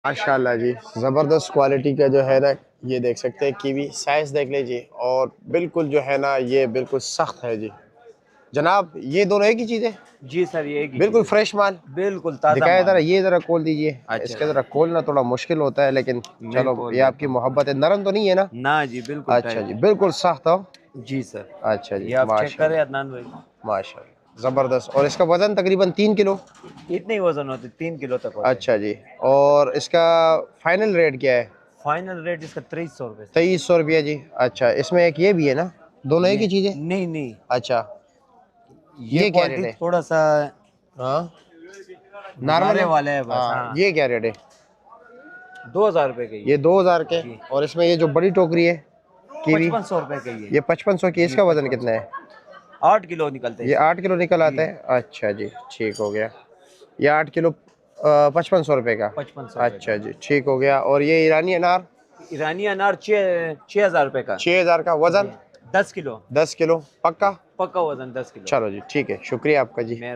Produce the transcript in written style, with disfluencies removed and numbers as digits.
माशाल्लाह जी, ज़बरदस्त क्वालिटी का जो है ना, ये देख सकते हैं कीवी, साइज़ देख लीजिए और बिल्कुल जो है ना, ये बिल्कुल सख्त है जी। जनाब ये दोनों एक ही चीज़ है? जी सर, ये एक ही बिल्कुल चीज़ है। फ्रेश माल? बिल्कुल ताज़ा दिखाएँ माल ज़रा, है। ये ज़रा खोल दीजिए। अच्छा इसका जी, ज़रा खोलना थोड़ा मुश्किल होता है, लेकिन मैं चलो खोल ये देता आपकी हूँ। मोहब्बत है। नरम तो नहीं है ना? ना जी, बिल्कुल अच्छा टाइट जी, है। बिल्कुल सख्त हो? जी सर, अच्छा जी, ये आप चेक करें माशाल्लाह, अदनान भाई। माशाल्लाह। ज़बरदस्त। और इसका वज़न तकरीबन 3 किलो? इतने ही वज़न होते, 3 किलो तक होते हैं। अच्छा जी। और इसका फाइनल रेट क्या है? फाइनल रेट इसका 2300 रुपये सर। 2300 रुपया जी। अच्छा, इसमें एक ये भी है ना? दोनों एक ये ही चीज़ है? नहीं, नहीं, अच्छा, ये ये क्या रेट क्वालिटी है? थोड़ा-सा हाँ, नॉर्मल गुजारे है? वाला है बस, हाँ, हाँ। ये क्या रेट है? 2000 रुपये का ये ये। 2000 के। जी, और इसमें ये जो बड़ी टोकरी है कीवी, 5500 रुपये का ये। ये 5500 की। जी, इसका वजन कितना 5500। है? 8 किलो निकलते हैं ये इसमें। 8 किलो निकल आता जी, है। अच्छा जी, ठीक हो गया। ये 8 किलो 5500 रुपये का। 5500 रुपये अच्छा का। जी, ठीक हो गया। और ये ईरानी अनार? ईरानी अनार 6000 रुपये का। 6000 का। वजन? जी, 10 किलो। 10 किलो पक्का? पक्का वज़न 10 किलो। चलो जी, ठीक है, शुक्रिया आपका जी। मैं